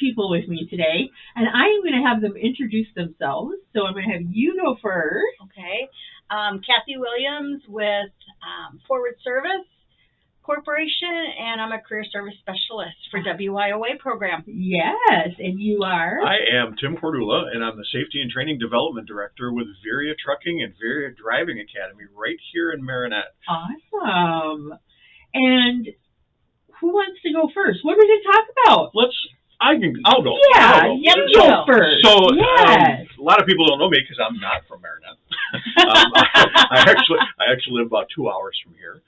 people with me today, and I am going to have them introduce themselves. So I'm going to have you go first. Okay. Kathy Williams with Forward Service Corporation, and I'm a career service specialist for Wioa program. Yes, and you are? I am Tim Cordula, and I'm the Safety and Training Development Director with Wioa Trucking and Wioa Driving Academy right here in Marinette. Awesome. And who wants to go first? What are we going to talk about? I'll go. Yeah, you go first. So, yes. A lot of people don't know me because I'm not from Marinette. I actually live about 2 hours from here.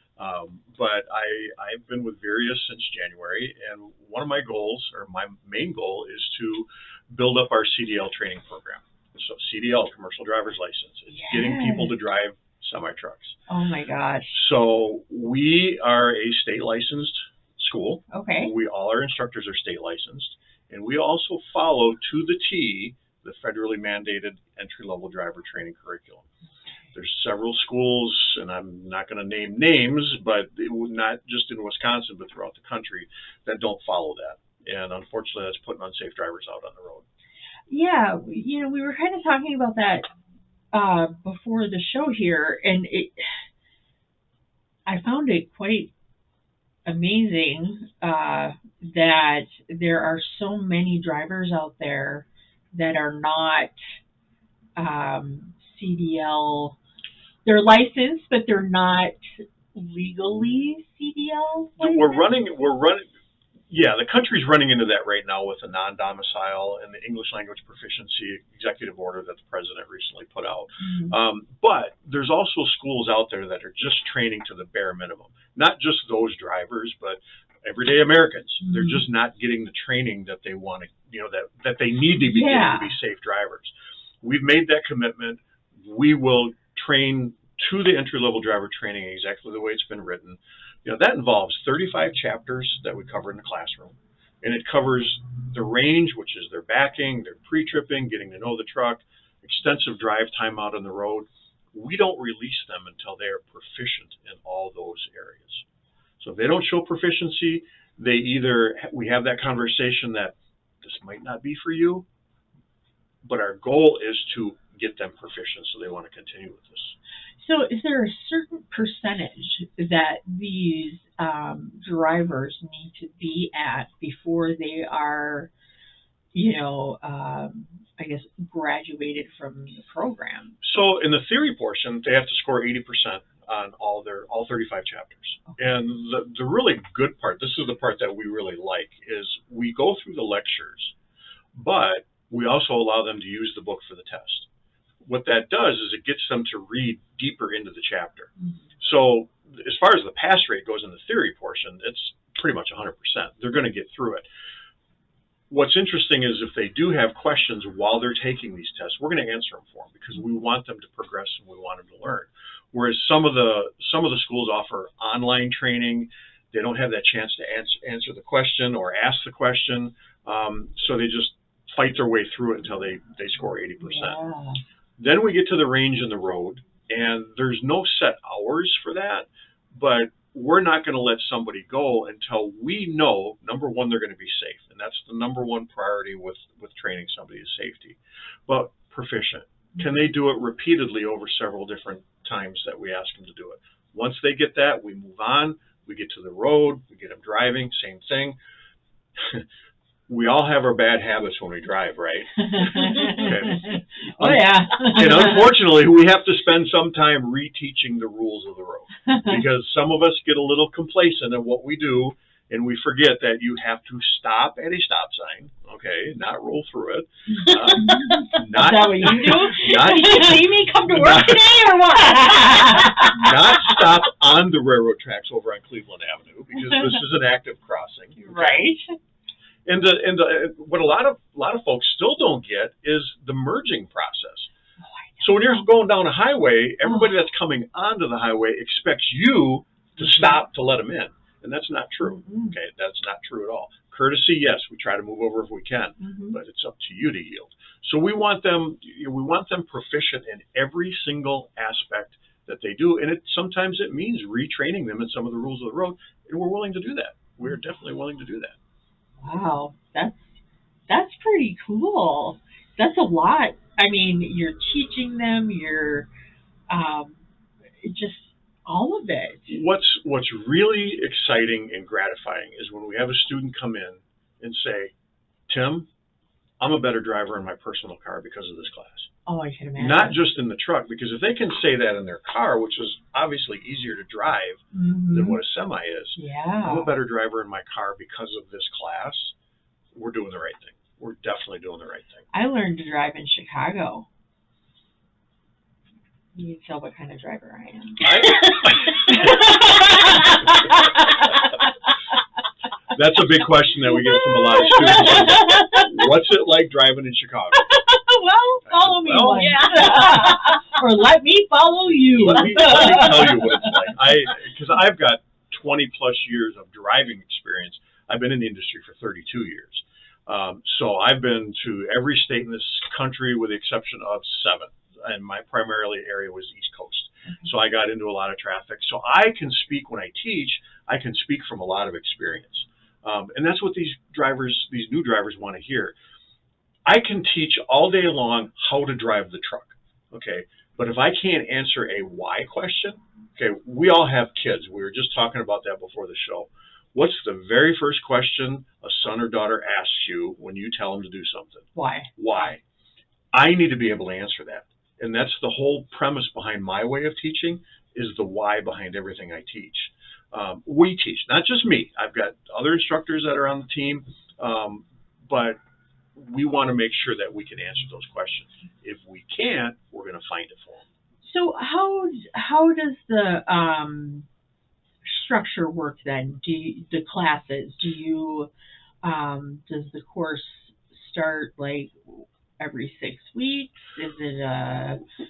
But I've been with Wioa since January, and one of my goals, or my main goal, is to build up our CDL training program. So CDL, Commercial Driver's License, it's getting people to drive semi-trucks. Oh my gosh. So we are a state licensed school. Okay. All our instructors are state licensed, and we also follow to the T the federally mandated entry-level driver training curriculum. There's several schools, and I'm not going to name names, but not just in Wisconsin, but throughout the country, that don't follow that. And unfortunately, that's putting unsafe drivers out on the road. Yeah, we were kind of talking about that before the show here, and I found it quite amazing that there are so many drivers out there that are not CDL. They're licensed, but they're not legally CDL licensed? We're running. Yeah, the country's running into that right now with the non-domicile and the English language proficiency executive order that the president recently put out. Mm-hmm. But there's also schools out there that are just training to the bare minimum. Not just those drivers, but everyday Americans. Mm-hmm. They're just not getting the training that they want to, that they need to be getting to be safe drivers. We've made that commitment. We will train to the entry-level driver training exactly the way it's been written. That involves 35 chapters that we cover in the classroom, and it covers the range, which is their backing, their pre-tripping, getting to know the truck, extensive drive time out on the road. We don't release them until they are proficient in all those areas. So if they don't show proficiency, we have that conversation that this might not be for you, but our goal is to get them proficient so they want to continue with this. So is there a certain percentage that these drivers need to be at before they are, I guess, graduated from the program? So in the theory portion, they have to score 80% on all 35 chapters. Okay. And the really good part, this is the part that we really like, is we go through the lectures, but we also allow them to use the book for the test. What that does is it gets them to read deeper into the chapter. Mm-hmm. So as far as the pass rate goes in the theory portion, it's pretty much 100%. They're going to get through it. What's interesting is if they do have questions while they're taking these tests, we're going to answer them for them because we want them to progress and we want them to learn. Whereas some of the schools offer online training, they don't have that chance to answer the question or ask the question, so they just fight their way through it until they score 80%. Yeah. Then we get to the range and the road, and there's no set hours for that, but we're not going to let somebody go until we know, number one, they're going to be safe, and that's the number one priority with training somebody is safety. But proficient. Can they do it repeatedly over several different times that we ask them to do it? Once they get that, we move on, we get to the road, we get them driving, same thing. We all have our bad habits when we drive, right? Okay. Oh, yeah. And unfortunately, we have to spend some time reteaching the rules of the road because some of us get a little complacent in what we do, and we forget that you have to stop at a stop sign, okay, not roll through it. Is that what you do? Did you see me come to work today or what? Not stop on the railroad tracks over on Cleveland Avenue because this is an active crossing. Okay? Right. And what a lot of folks still don't get is the merging process. So when you're going down a highway, everybody that's coming onto the highway expects you to stop to let them in, and that's not true. Okay, that's not true at all. Courtesy, yes, we try to move over if we can, but it's up to you to yield. So we want them proficient in every single aspect that they do, and sometimes it means retraining them in some of the rules of the road, and we're willing to do that. We're definitely willing to do that. Wow, that's pretty cool. That's a lot. I mean, you're teaching them, you're just all of it. What's really exciting and gratifying is when we have a student come in and say, Tim, I'm a better driver in my personal car because of this class. Oh, I can imagine. Not just in the truck, because if they can say that in their car, which is obviously easier to drive than what a semi is, I'm a better driver in my car because of this class, we're doing the right thing. We're definitely doing the right thing. I learned to drive in Chicago. You can tell what kind of driver I am. That's a big question that we get from a lot of students. What's it like driving in Chicago? Well, follow me. Or let me follow you. Let me tell you what it's like. Because I've got 20 plus years of driving experience. I've been in the industry for 32 years. So I've been to every state in this country with the exception of 7. And my primarily area was East Coast. So I got into a lot of traffic. So I can speak when I teach, I can speak from a lot of experience. And that's what these new drivers want to hear. I can teach all day long how to drive the truck, okay? But if I can't answer a why question, okay, we all have kids. We were just talking about that before the show. What's the very first question a son or daughter asks you when you tell them to do something? Why? Why? I need to be able to answer that. And that's the whole premise behind my way of teaching, is the why behind everything I teach. We teach, not just me. I've got other instructors that are on the team, but we want to make sure that we can answer those questions. If we can't, we're going to find it for them. So how does the structure work then? The classes? Does the course start like every 6 weeks? Is it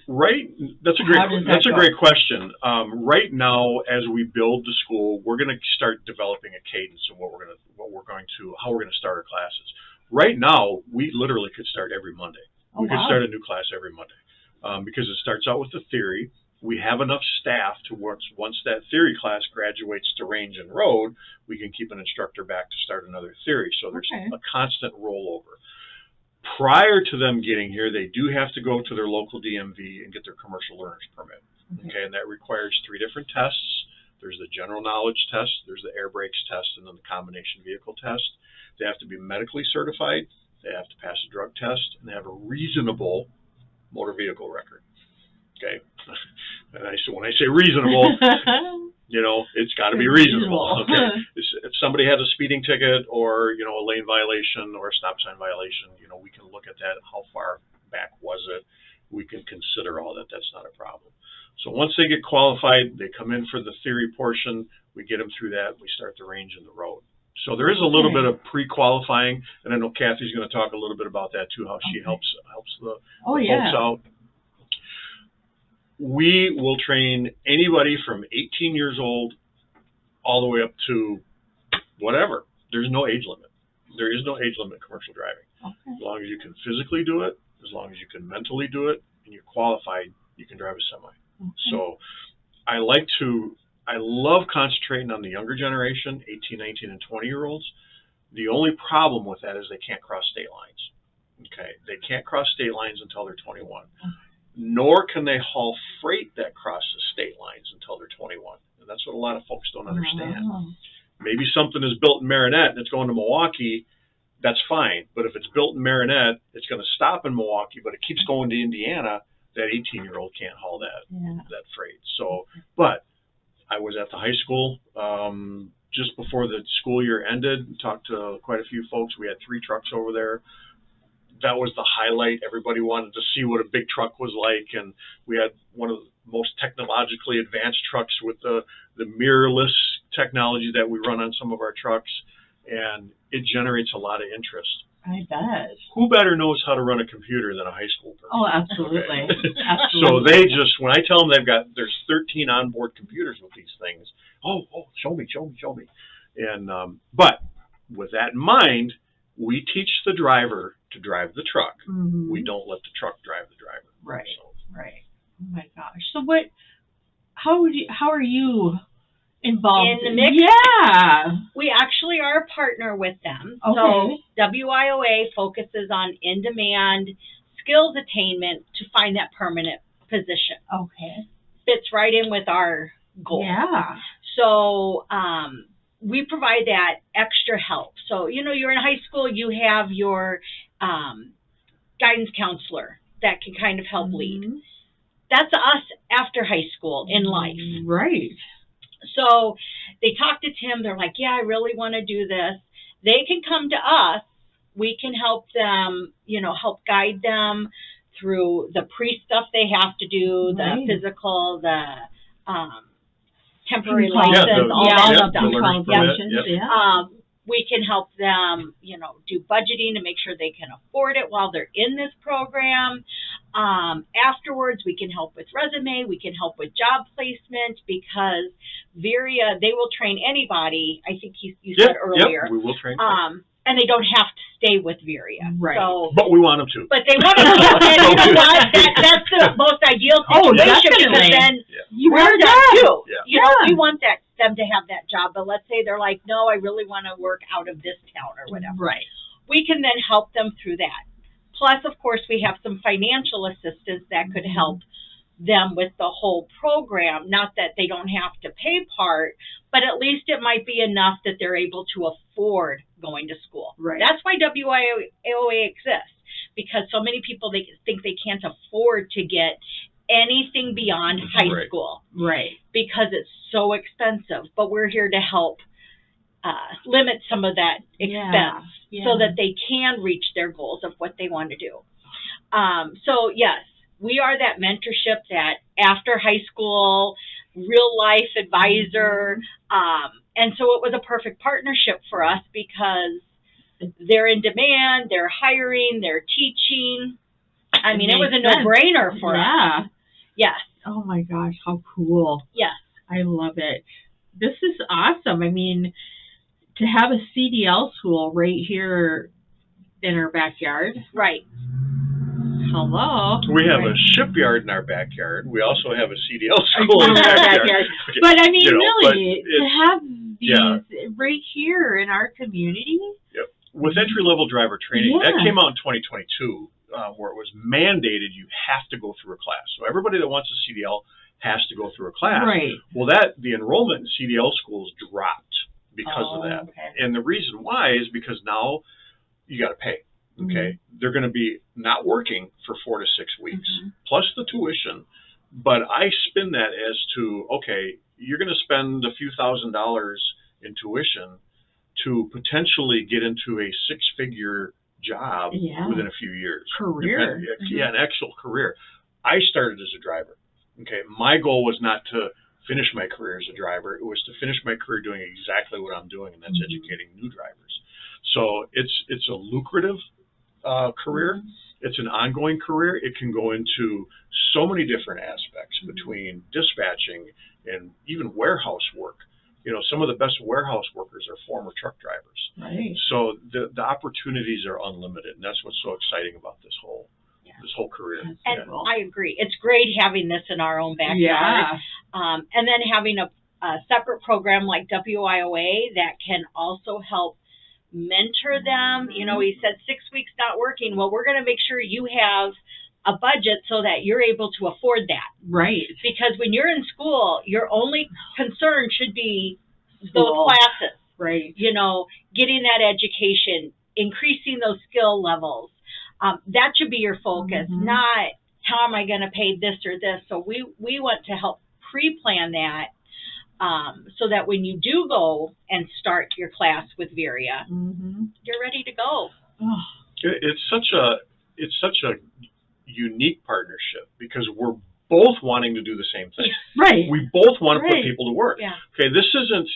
right? That's a great question. Right now, as we build the school, we're going to start developing a cadence of how we're going to start our classes. Right now, we literally could start every Monday. We could start a new class every Monday because it starts out with the theory. We have enough staff to once that theory class graduates to range and road, we can keep an instructor back to start another theory. So there's a constant rollover. Prior to them getting here, they do have to go to their local DMV and get their commercial learner's permit. Okay, and that requires 3 different tests. There's the general knowledge test, there's the air brakes test, and then the combination vehicle test. They have to be medically certified, they have to pass a drug test, and they have a reasonable motor vehicle record. Okay, and when I say reasonable, it's got to be reasonable. Okay, if somebody has a speeding ticket or a lane violation or a stop sign violation, we can look at that. How far back was it? We can consider all that. That's not a problem. So once they get qualified, they come in for the theory portion. We get them through that. We start the range and the road. So there is a little bit of pre-qualifying, and I know Kathy's going to talk a little bit about that too, how she helps the folks out. We will train anybody from 18 years old all the way up to whatever. There's no age limit. There is no age limit in commercial driving. Okay. As long as you can physically do it, as long as you can mentally do it, and you're qualified, you can drive a semi. Okay. So I love concentrating on the younger generation, 18, 19, and 20-year-olds. The only problem with that is they can't cross state lines. Okay, they can't cross state lines until they're 21. Okay. Nor can they haul freight that crosses state lines until they're 21. And that's what a lot of folks don't understand. Maybe something is built in Marinette and it's going to Milwaukee, that's fine. But if it's built in Marinette, it's going to stop in Milwaukee, but it keeps going to Indiana, that 18-year-old can't haul that freight. So, but I was at the high school just before the school year ended, talked to quite a few folks. We had 3 trucks over there. That was the highlight. Everybody wanted to see what a big truck was like, and we had one of the most technologically advanced trucks with the mirrorless technology that we run on some of our trucks, and it generates a lot of interest. I bet. Who better knows how to run a computer than a high school person? Oh, absolutely. Okay. Absolutely. So when I tell them there's 13 onboard computers with these things, show me. And but with that in mind, we teach the driver to drive the truck. Mm-hmm. We don't let the truck drive the driver. Right. Right. Oh my gosh. So how are you involved in the mix. Yeah. We actually are a partner with them. Okay. So WIOA focuses on in-demand skills attainment to find that permanent position. Okay. Fits right in with our goal. Yeah. So we provide that extra help. So, you're in high school, you have your guidance counselor that can kind of help lead. That's us after high school in life. Right. So they talk to Tim. They're like, yeah, I really want to do this. They can come to us. We can help them, help guide them through the pre-stuff they have to do, the physical, the temporary license, all that stuff. We can help them, do budgeting to make sure they can afford it while they're in this program. Afterwards, we can help with resume. We can help with job placement because Viria, they will train anybody. I think you said earlier. We will train. And they don't have to stay with Viria. Right. So, but we want them to. But they want to. And you know what? That's the most ideal situation because then we're done too. Yeah. We want them to have that job. But let's say they're like, no, I really want to work out of this town or whatever. Right. We can then help them through that. Plus, of course, we have some financial assistance that could help them with the whole program. Not that they don't have to pay part, but at least it might be enough that they're able to afford going to school. Right. That's why WIOA exists, because so many people they think they can't afford to get anything beyond high school. Right. Because it's so expensive. But we're here to help limit some of that expense so that they can reach their goals of what they want to do. So yes, we are that mentorship, that after high school, real life advisor. And so it was a perfect partnership for us because they're in demand, they're hiring, they're teaching. I mean, it was a no-brainer for us. Yes. Oh my gosh, how cool. Yes. I love it. This is awesome. I mean, to have a CDL school right here in our backyard. Right. Hello. We have a shipyard in our backyard. We also have a CDL school in our backyard. Okay. But I mean, really, to have these right here in our community. Yep. With entry-level driver training, that came out in 2022, where it was mandated you have to go through a class. So everybody that wants a CDL has to go through a class. Right. Well, the enrollment in CDL schools dropped because of that. Okay. And the reason why is because now you got to pay. Okay, they're going to be not working for 4 to 6 weeks, plus the tuition. But I spin that as to, okay, you're going to spend a few $1,000s in tuition to potentially get into a 6-figure job within a few years. Career. An actual career. I started as a driver. Okay, my goal was not to finish my career as a driver. It was to finish my career doing exactly what I'm doing, and that's educating new drivers. So it's a lucrative career. It's an ongoing career. It can go into so many different aspects between dispatching and even warehouse work. Some of the best warehouse workers are former truck drivers. Right. So the opportunities are unlimited, and that's what's so exciting about this whole career. And I agree. It's great having this in our own backyard. And then having a separate program like WIOA that can also help mentor them. He said 6 weeks not working. Well, we're going to make sure you have a budget so that you're able to afford that. Right. Because when you're in school, your only concern should be those classes. Right. Getting that education, increasing those skill levels. That should be your focus, not how am I going to pay this or this. So we want to help pre-plan that. So that when you do go and start your class with Viria, you're ready to go. It's such a unique partnership because we're both wanting to do the same thing. Right. We both want to put people to work. Yeah. Okay, this isn't,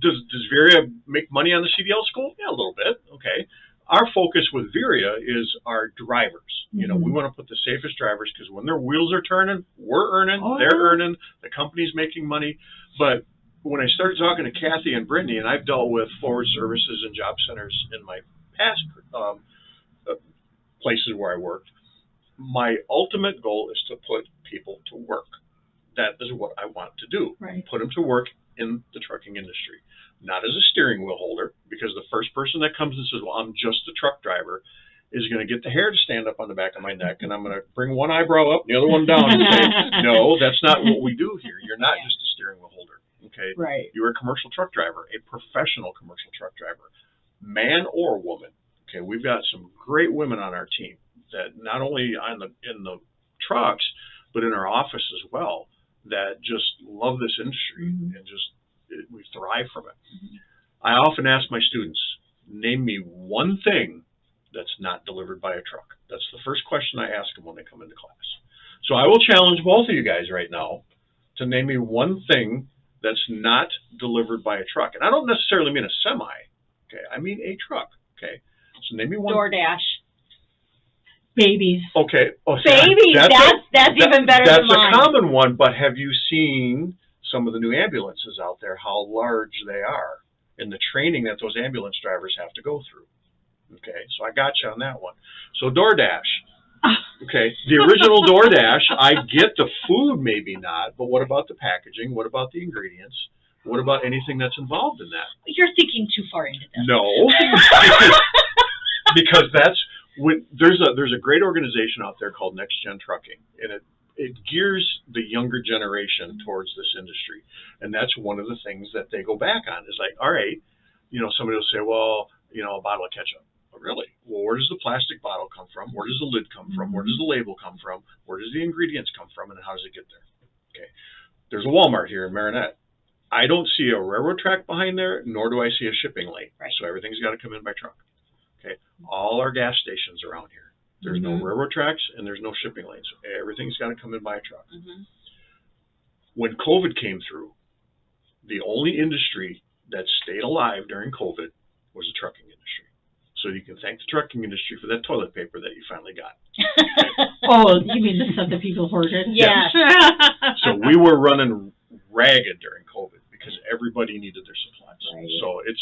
does Viria make money on the CDL school? Yeah, a little bit. Okay. Our focus with Viria is our drivers. We want to put the safest drivers because when their wheels are turning, we're earning, they're earning, the company's making money. But when I started talking to Kathy and Brittany, and I've dealt with forward services and job centers in my past places where I worked, my ultimate goal is to put people to work. That is what I want to do. Right. Put them to work in the trucking industry. Not as a steering wheel holder, because the first person that comes and says, well, I'm just a truck driver, is going to get the hair to stand up on the back of my neck, and I'm going to bring one eyebrow up and the other one down and say, no, that's not what we do here. You're not just a steering wheel holder. Okay? Right. You're a commercial truck driver, a professional commercial truck driver, man or woman. Okay, we've got some great women on our team that not only in the trucks, but in our office as well, that just love this industry and we thrive from it. I often ask my students, name me one thing that's not delivered by a truck. That's the first question I ask them when they come into class. So I will challenge both of you guys right now to name me one thing that's not delivered by a truck. And I don't necessarily mean a semi. Okay, I mean a truck. Okay, so name me one. DoorDash. Babies. Okay. Oh, babies. That's even better than mine. That's a common one. But have you seen some of the new ambulances out there? How large they are, and the training that those ambulance drivers have to go through. Okay, so I got you on that one. So DoorDash. Okay, the original DoorDash, I get the food, maybe not, but what about the packaging? What about the ingredients? What about anything that's involved in that? You're thinking too far into this. No, because that's when there's a great organization out there called Next Gen Trucking, and it gears the younger generation towards this industry, and that's one of the things that they go back on. Is like, all right, somebody will say, well, a bottle of ketchup. Really? Well, where does the plastic bottle come from? Where does the lid come from? Where does the label come from? Where does the ingredients come from? And how does it get there? Okay. There's a Walmart here in Marinette. I don't see a railroad track behind there, nor do I see a shipping lane. Right. So everything's got to come in by truck. Okay. All our gas stations around here. There's no railroad tracks and there's no shipping lanes. Everything's got to come in by a truck. When COVID came through, the only industry that stayed alive during COVID was the trucking industry. So you can thank the trucking industry for that toilet paper that you finally got. Oh, you mean the stuff that people hoarded? Yes. So we were running ragged during COVID because everybody needed their supplies. Right.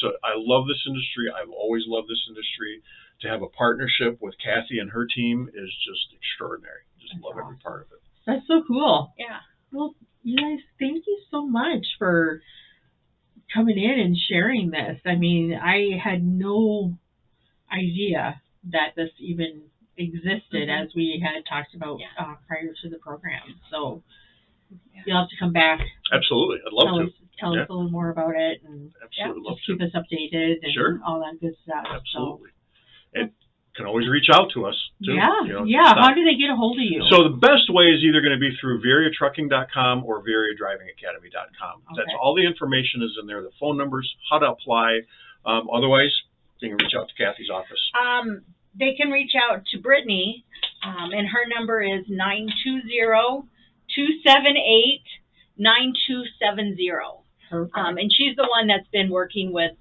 So I love this industry. I've always loved this industry. To have a partnership with Kathy and her team is just extraordinary. Just love every part of it. That's so cool. Yeah. Well, you guys, thank you so much for coming in and sharing this. I mean, I had no idea that this even existed, as we had talked about prior to the program. So you'll have to come back. Absolutely. I'd love to. Tell us a little more about it, and just keep us updated and all that good stuff. Absolutely. And can always reach out to us, too. Yeah. How do they get a hold of you? So the best way is either going to be through VariaTrucking.com or VariaDrivingAcademy.com. Okay. That's all the information is in there, the phone numbers, how to apply. Otherwise, they can reach out to Kathy's office. They can reach out to Brittany, and her number is 920-278-9270. And she's the one that's been working with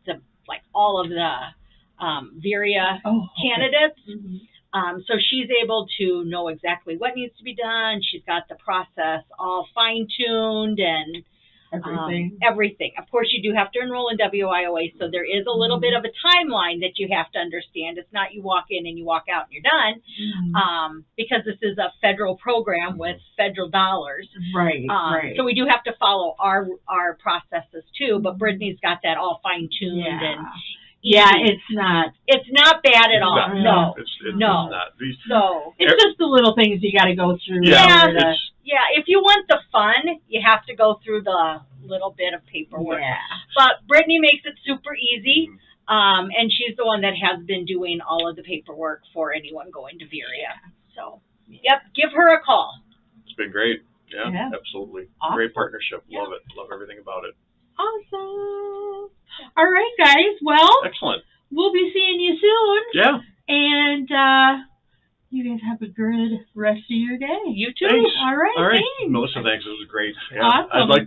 all of the Varia candidates. So she's able to know exactly what needs to be done. She's got the process all fine-tuned and everything. Of course, you do have to enroll in WIOA, so there is a little bit of a timeline that you have to understand. It's not you walk in and you walk out and you're done, because this is a federal program with federal dollars. Right. So we do have to follow our processes too, but Brittany's got that all fine-tuned and it's not bad at all. No. It's not. So it's just the little things you got to go through. Yeah, if you want the fun, you have to go through the little bit of paperwork. Yeah. But Brittany makes it super easy, and she's the one that has been doing all of the paperwork for anyone going to Varia. So, give her a call. It's been great. Yeah. Absolutely. Awesome. Great partnership. Love it. Love everything about it. Awesome. All right, guys. Well, excellent. We'll be seeing you soon. Yeah. And you guys have a good rest of your day. You too. Thanks. All right. All right. Thanks. Melissa, thanks. It was great. Yeah. Awesome. I'd like